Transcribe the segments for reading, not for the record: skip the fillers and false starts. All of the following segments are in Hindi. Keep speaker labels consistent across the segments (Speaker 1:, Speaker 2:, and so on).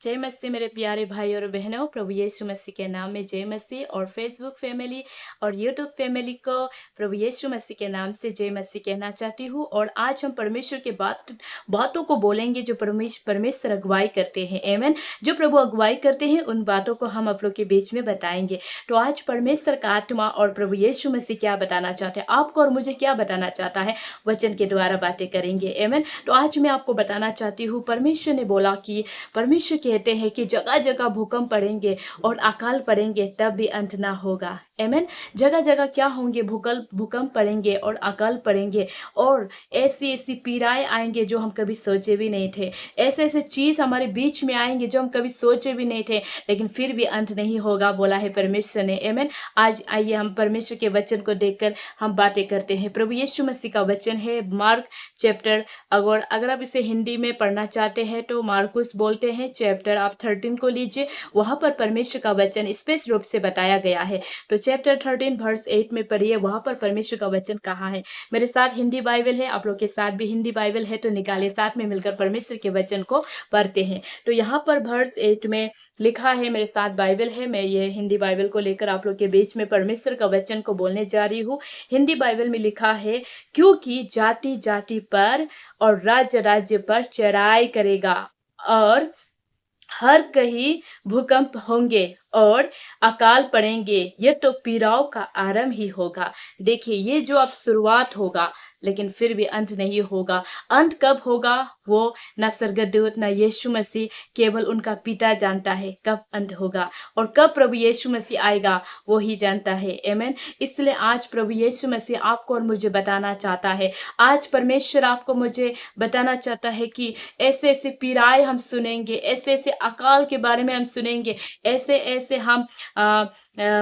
Speaker 1: जय मसीह मेरे प्यारे भाई और बहनों, प्रभु यीशु मसीह के नाम में जय मसीह। और फेसबुक फैमिली और यूट्यूब फैमिली को प्रभु यीशु मसीह के नाम से जय मसीह कहना चाहती हूँ। और आज हम परमेश्वर के बातों को बोलेंगे जो परमेश्वर अगुवाई करते हैं। आमीन। जो प्रभु अगुवाई करते हैं उन बातों को हम आप लोग के बीच में बताएंगे। तो आज परमेश्वर का आत्मा और प्रभु यीशु मसीह क्या बताना चाहते हैं, आपको और मुझे क्या बताना चाहता है, वचन के द्वारा बातें करेंगे। आमीन। तो आज मैं आपको बताना चाहती हूँ, परमेश्वर ने बोला कि परमेश्वर कहते हैं कि जगह जगह भूकंप पड़ेंगे और अकाल पड़ेंगे, तब भी अंत ना होगा। आमीन। जगह जगह क्या होंगे, भूकंप पड़ेंगे और अकाल पड़ेंगे, और ऐसी ऐसी पीड़ाएं आएंगे जो हम कभी सोचे भी नहीं थे। ऐसे ऐसे चीज हमारे बीच में आएंगे जो हम कभी सोचे भी नहीं थे, लेकिन फिर भी अंत नहीं होगा, बोला है परमेश्वर ने। आमीन। आज आइए हम परमेश्वर के वचन को देखकर हम बातें करते हैं। प्रभु यीशु मसीह का वचन है मार्क चैप्टर, अगर आप इसे हिंदी में पढ़ना चाहते हैं तो मार्कुस बोलते हैं चैप्टर, आप 13 को लीजिए। वहां पर परमेश्वर का वचन स्पष्ट रूप से बताया गया है। तो चैप्टर 13 वर्स 8 में पढ़िए, वहां पर परमेश्वर का वचन कहा है। मेरे साथ हिंदी बाइबल है, आप लोग के साथ भी हिंदी बाइबल है, तो निकालिए, साथ में मिलकर परमेश्वर के वचन को पढ़ते हैं। तो यहाँ पर वर्स 8 में लिखा है, मेरे साथ बाइबल है, मैं ये हिंदी बाइबल को लेकर आप लोग के बीच में परमेश्वर का वचन को बोलने जा रही हूँ। हिंदी बाइबल में लिखा है, क्योंकि जाति जाति पर और राज्य राज्य पर चढ़ाई करेगा, और हर कहीं भूकंप होंगे और अकाल पड़ेंगे। ये तो पीड़ाओं का आरंभ ही होगा। देखिए, ये जो अब शुरुआत होगा, लेकिन फिर भी अंत नहीं होगा। अंत कब होगा वो ना स्वर्गदूत ना यीशु मसीह, केवल उनका पिता जानता है कब अंत होगा, और कब प्रभु यीशु मसीह आएगा वो ही जानता है। आमीन। इसलिए आज प्रभु यीशु मसीह आपको और मुझे बताना चाहता है, आज परमेश्वर आपको मुझे बताना चाहता है कि ऐसे ऐसे पीड़ाएं हम सुनेंगे, ऐसे ऐसे अकाल के बारे में हम सुनेंगे, ऐसे ऐसे हम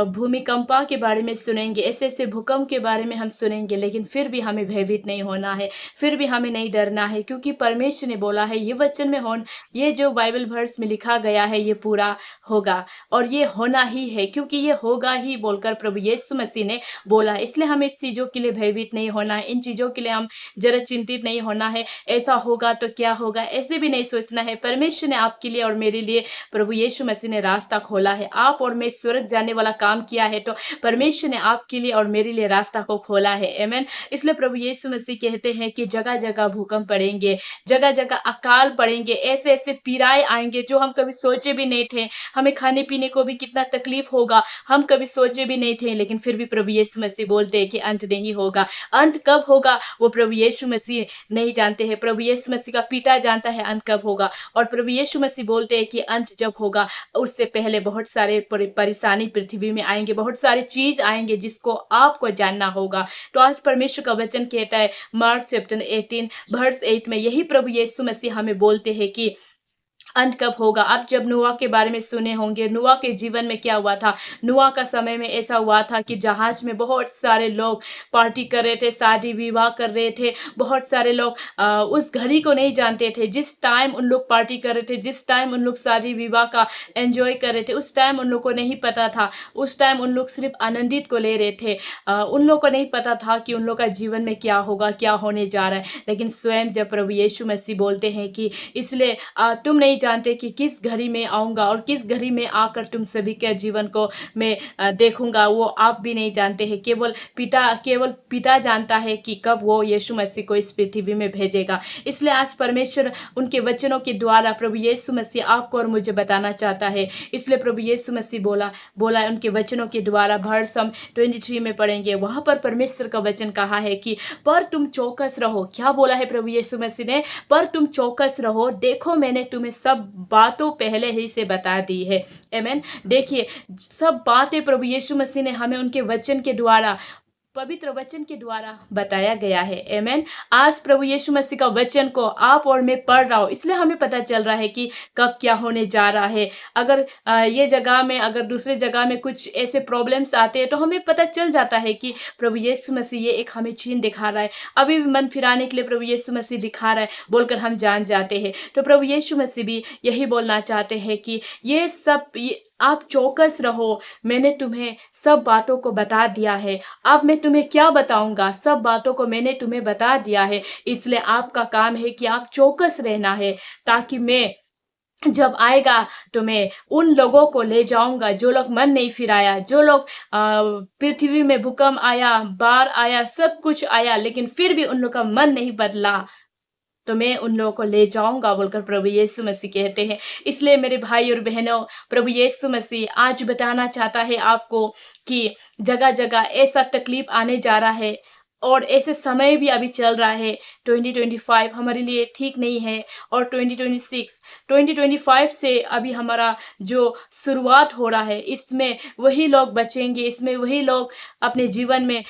Speaker 1: भूमिकंपा के बारे में सुनेंगे, ऐसे ऐसे भूकंप के बारे में हम सुनेंगे, लेकिन फिर भी हमें भयभीत नहीं होना है, फिर भी हमें नहीं डरना है, क्योंकि परमेश्वर ने बोला है, ये वचन में ये जो बाइबल वर्स में लिखा गया है ये पूरा होगा, और ये होना ही है, क्योंकि ये होगा ही बोलकर प्रभु यीशु मसीह ने बोला है। इसलिए हमें इस चीजों के लिए भयभीत नहीं होना है, इन चीजों के लिए हम जरा चिंतित नहीं होना है। ऐसा होगा तो क्या होगा, ऐसे भी नहीं सोचना है। परमेश्वर ने आपके लिए और मेरे लिए, प्रभु यीशु मसीह ने रास्ता खोला है। आप और मैं स्वर्ग जाने वाला काम किया है, तो परमेश्वर ने आपके लिए और मेरे लिए रास्ता को खोला है। आमीन। इसलिए प्रभु यीशु मसीह कहते हैं कि जगह जगह भूकंप पड़ेंगे, जगह जगह अकाल पड़ेंगे, ऐसे ऐसे पीड़ाएं आएंगे जो हम कभी सोचे भी नहीं थे। हमें खाने पीने को भी कितना तकलीफ होगा, हम कभी सोचे भी नहीं थे, लेकिन फिर भी प्रभु यीशु मसीह बोलते हैं कि अंत नहीं होगा। अंत कब होगा वो प्रभु यीशु मसीह नहीं जानते हैं, प्रभु यीशु मसीह का पिता जानता है अंत कब होगा। और प्रभु यीशु मसीह बोलते हैं कि अंत जब होगा, उससे पहले बहुत सारे परेशानी पृथ्वी में आएंगे, बहुत सारी चीज आएंगे जिसको आपको जानना होगा। तो आज परमेश्वर का वचन कहता है मार्क चैप्टर 18 वर्स 8 में, यही प्रभु यीशु मसीह हमें बोलते हैं कि अंत कब होगा। आप जब नूह के बारे में सुने होंगे, नूह के जीवन में क्या हुआ था। नूह का समय में ऐसा हुआ था कि जहाज में बहुत सारे लोग पार्टी कर रहे थे, शादी विवाह कर रहे थे। बहुत सारे लोग उस घड़ी को नहीं जानते थे, जिस टाइम उन लोग पार्टी कर रहे थे, जिस टाइम उन लोग शादी विवाह का एंजॉय कर रहे थे, उस टाइम उन लोग को नहीं पता था। उस टाइम उन लोग सिर्फ आनंदित को ले रहे थे। उन लोग को नहीं पता था कि उन लोग का जीवन में क्या होगा, क्या होने जा रहा है। लेकिन स्वयं जब प्रभु यीशु मसीह बोलते हैं कि इसलिए तुम नहीं जानते कि किस घड़ी में आऊंगा और किस घड़ी में आकर तुम सभी के जीवन को मैं देखूंगा, वो आप भी नहीं जानते हैं। केवल पिता जानता है कि कब वो यीशु मसीह को इस पृथ्वी में भेजेगा। इसलिए आज परमेश्वर उनके वचनों के द्वारा प्रभु यीशु मसीह आपको और मुझे बताना चाहता है। इसलिए प्रभु यीशु मसीह बोला उनके वचनों के द्वारा। वर्स हम 23 में पढ़ेंगे, वहां पर परमेश्वर का वचन कहा है कि पर तुम चौकस रहो। क्या बोला है प्रभु यीशु मसीह ने? पर तुम चौकस रहो, देखो मैंने तुम्हें सब बातों पहले ही से बता दी है। आमीन। देखिए, सब बातें प्रभु यीशु मसीह ने हमें उनके वचन के द्वारा, पवित्र वचन के द्वारा बताया गया है। आमीन। आज प्रभु यीशु मसीह का वचन को आप और मैं पढ़ रहा हूं, इसलिए हमें पता चल रहा है कि कब क्या होने जा रहा है। अगर ये जगह में, अगर दूसरे जगह में कुछ ऐसे प्रॉब्लम्स आते हैं, तो हमें पता चल जाता है कि प्रभु यीशु मसीह ये एक हमें चिन्ह दिखा रहा है, अभी भी मन फिराने के लिए प्रभु यीशु मसीह दिखा रहा है, बोलकर हम जान जाते हैं। तो प्रभु यीशु मसीह भी यही बोलना चाहते हैं कि आप चौकस रहो, मैंने तुम्हें सब बातों को बता दिया है। अब मैं तुम्हें क्या बताऊंगा, सब बातों को मैंने तुम्हें बता दिया है। इसलिए आपका काम है कि आप चौकस रहना है, ताकि मैं जब आएगा तो मैं उन लोगों को ले जाऊँगा जो लोग मन नहीं फिराया, जो लोग पृथ्वी में भूकंप आया, बाढ़ आया, सब कुछ आया लेकिन फिर भी उन लोग का मन नहीं बदला। तो मैं उन लोगों को ले जाऊँगा बोलकर प्रभु यीशु मसीह कहते हैं। इसलिए मेरे भाई और बहनों, प्रभु यीशु मसीह आज बताना चाहता है आपको कि जगह-जगह ऐसा तकलीफ आने जा रहा है और ऐसे समय भी अभी चल रहा है। 2025 हमारे लिए ठीक नहीं है और 2025 से अभी हमारा जो शुरुआत हो रहा है, इसमें वही लोग बचेंगे, इसमें वही लोग अपने जीवन में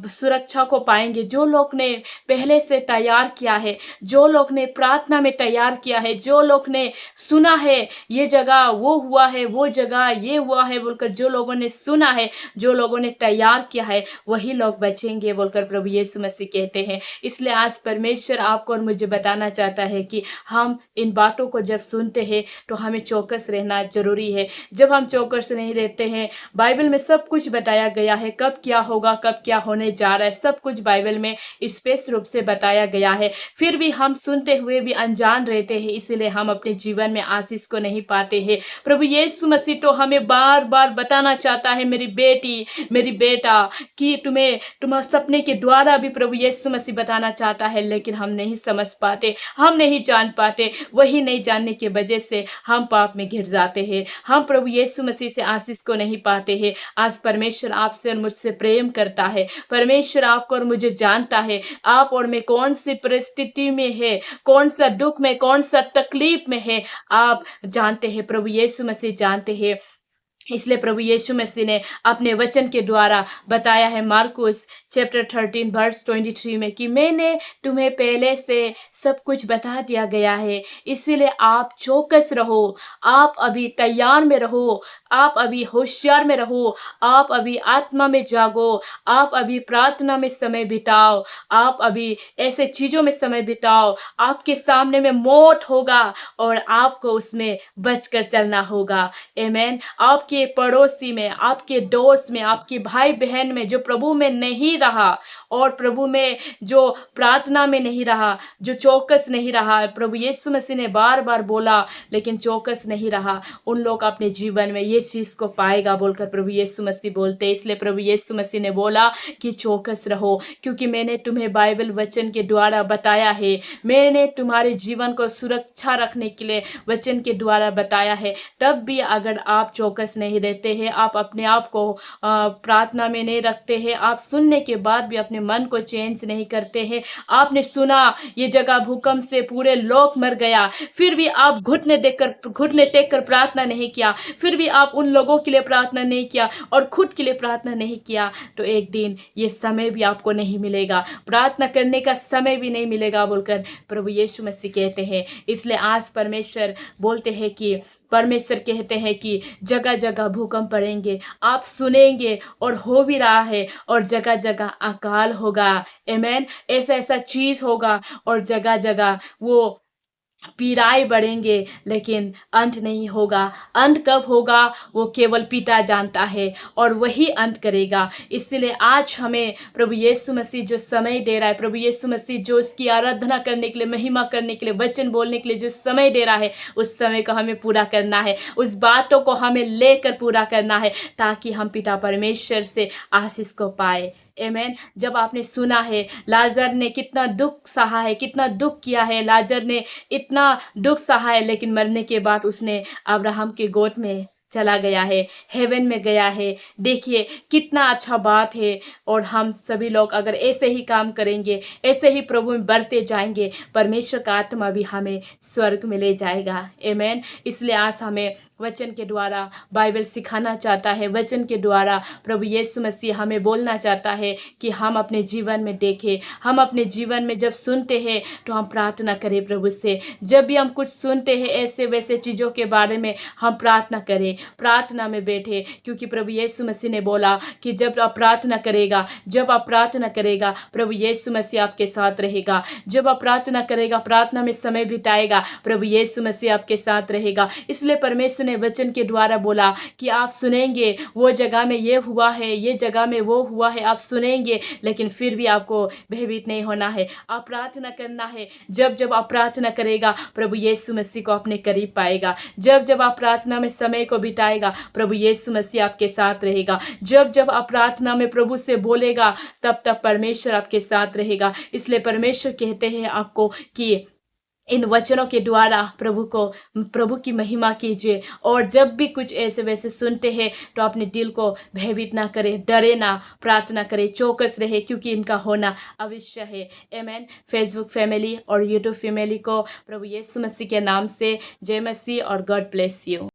Speaker 1: सुरक्षा को पाएँगे, जो लोग ने पहले से तैयार किया है, जो लोग ने प्रार्थना में तैयार किया है, जो लोग ने सुना है ये जगह वो हुआ है, वो जगह ये हुआ है बोलकर जो लोगों ने सुना है, जो लोगों ने तैयार किया है, वही लोग बचेंगे बोलकर प्रभु यीशु मसीह कहते हैं। इसलिए आज परमेश्वर आपको और मुझे बताना चाहता है कि हम इन बातों को जब सुनते हैं तो हमें चौकस रहना ज़रूरी है। जब हम चौकस नहीं रहते हैं, बाइबल में सब कुछ बताया गया है, कब क्या होगा, कब क्या होने जा रहा है, सब कुछ बाइबल में स्पष्ट रूप से बताया गया है। फिर भी हम सुनते हुए भी अनजान रहते हैं, इसीलिए हम अपने जीवन में आशीष को नहीं पाते हैं। प्रभु यीशु मसीह तो हमें बार-बार बताना चाहता है, मेरी बेटी, मेरी बेटा, कि तुम्हें सपने के द्वारा भी प्रभु यीशु मसीह बताना चाहता है, लेकिन हम नहीं समझ पाते, हम नहीं जान पाते। वही नहीं जानने की वजह से हम पाप में घिर जाते हैं, हम प्रभु यीशु मसीह से आशीष को नहीं पाते हैं। आज परमेश्वर आपसे और मुझसे प्रेम करता है, परमेश्वर आपको और मुझे जानता है, आप और मैं कौन सी परिस्थिति में है, कौन सा दुख में, कौन सा तकलीफ में है, आप जानते हैं, प्रभु यीशु मसीह जानते हैं। इसलिए प्रभु यीशु मसीह ने अपने वचन के द्वारा बताया है मार्कुस चैप्टर 13 वर्स 23 में कि मैंने तुम्हें पहले से सब कुछ बता दिया गया है, इसीलिए आप चौकस रहो, आप अभी तैयार में रहो, आप अभी होशियार में रहो, आप अभी आत्मा में जागो, आप अभी प्रार्थना में समय बिताओ, आप अभी ऐसे चीज़ों में समय बिताओ। आपके सामने में मौत होगा और आपको उसमें बचकर चलना होगा। आमीन। आपके पड़ोसी में, आपके दोस्त में, आपके भाई बहन में जो प्रभु में नहीं रहा और प्रभु में जो प्रार्थना में नहीं रहा, जो चौकस नहीं रहा, प्रभु यीशु मसीह ने बार बार बोला लेकिन चौकस नहीं रहा, उन लोग अपने जीवन में ये चीज़ को पाएगा बोलकर प्रभु यीशु मसीह बोलते हैं। इसलिए प्रभु यीशु मसीह ने बोला कि चौकस रहो, क्योंकि मैंने तुम्हें बाइबल वचन के द्वारा बताया है, मैंने तुम्हारे जीवन को सुरक्षा रखने के लिए वचन के द्वारा बताया है। तब भी अगर आप चौकस नहीं रहते हैं, आप अपने आप को प्रार्थना में नहीं रखते हैं, आप सुनने के बाद भी अपने मन को चेंज नहीं करते हैं, आपने सुना ये जगह भूकंप से पूरे लोग मर गया, फिर भी आप घुटने टेक कर प्रार्थना नहीं किया, फिर भी आप उन लोगों के लिए प्रार्थना नहीं किया और खुद के लिए प्रार्थना नहीं किया, तो एक दिन ये समय भी आपको नहीं मिलेगा, प्रार्थना करने का समय भी नहीं मिलेगा बोलकर प्रभु यीशु मसीह कहते हैं। इसलिए आज परमेश्वर बोलते हैं कि परमेश्वर कहते हैं कि जगह जगह भूकंप पड़ेंगे, आप सुनेंगे और हो भी रहा है, और जगह जगह अकाल होगा। आमीन। ऐसा ऐसा चीज़ होगा और जगह जगह वो पीड़ाएँ बढ़ेंगे लेकिन अंत नहीं होगा। अंत कब होगा वो केवल पिता जानता है और वही अंत करेगा। इसलिए आज हमें प्रभु यीशु मसीह जो समय दे रहा है, प्रभु यीशु मसीह जो उसकी आराधना करने के लिए, महिमा करने के लिए, वचन बोलने के लिए जो समय दे रहा है, उस समय को हमें पूरा करना है, उस बातों को हमें लेकर पूरा करना है, ताकि हम पिता परमेश्वर से आशीष को पाए। आमीन। जब आपने सुना है लाजर ने कितना दुख सहा है, कितना दुख किया है, लाजर ने इतना दुख सहा है, लेकिन मरने के बाद उसने अब्राहम के गोद में चला गया है, हेवन में गया है। देखिए कितना अच्छा बात है। और हम सभी लोग अगर ऐसे ही काम करेंगे, ऐसे ही प्रभु में बढ़ते जाएंगे, परमेश्वर का आत्मा भी हमें स्वर्ग में ले जाएगा। आमीन। इसलिए आज हमें वचन के द्वारा बाइबल सिखाना चाहता है, वचन के द्वारा प्रभु यीशु मसीह हमें बोलना चाहता है कि हम अपने जीवन में देखें, हम अपने जीवन में जब सुनते हैं तो हम प्रार्थना करें प्रभु से। जब भी हम कुछ सुनते हैं ऐसे वैसे चीज़ों के बारे में, हम प्रार्थना करें, प्रार्थना में बैठे, क्योंकि प्रभु यीशु मसीह ने बोला कि जब आप प्रार्थना करेगा, प्रभु यीशु मसीह आपके साथ रहेगा। जब आप प्रार्थना करेगा, प्रार्थना में समय बिताएगा, प्रभु यीशु मसीह आपके साथ रहेगा। इसलिए परमेश्वर ने वचन के द्वारा बोला कि आप सुनेंगे, वो जगह में ये हुआ है, ये जगह में वो हुआ है, आप सुनेंगे, लेकिन फिर भी आपको भयभीत नहीं होना है। आप प्रार्थना करना है। जब जब आप प्रार्थना करेगा, प्रभु यीशु मसीह को अपने करीब पाएगा। जब जब आप प्रार्थना में समय को बिताएगा, प्रभु यीशु मसीह आपके साथ रहेगा। जब जब आप प्रार्थना में प्रभु से बोलेगा, तब तब परमेश्वर आपके साथ रहेगा। इसलिए परमेश्वर कहते हैं आपको कि इन वचनों के द्वारा प्रभु की महिमा कीजिए। और जब भी कुछ ऐसे वैसे सुनते हैं, तो अपने दिल को भयभीत ना करें, डरे ना, प्रार्थना करें, चौकस रहे, क्योंकि इनका होना अवश्य है। आमीन। फेसबुक फैमिली और यूट्यूब फैमिली को प्रभु यीशु मसीह के नाम से जय मसीह और गॉड ब्लेस यू।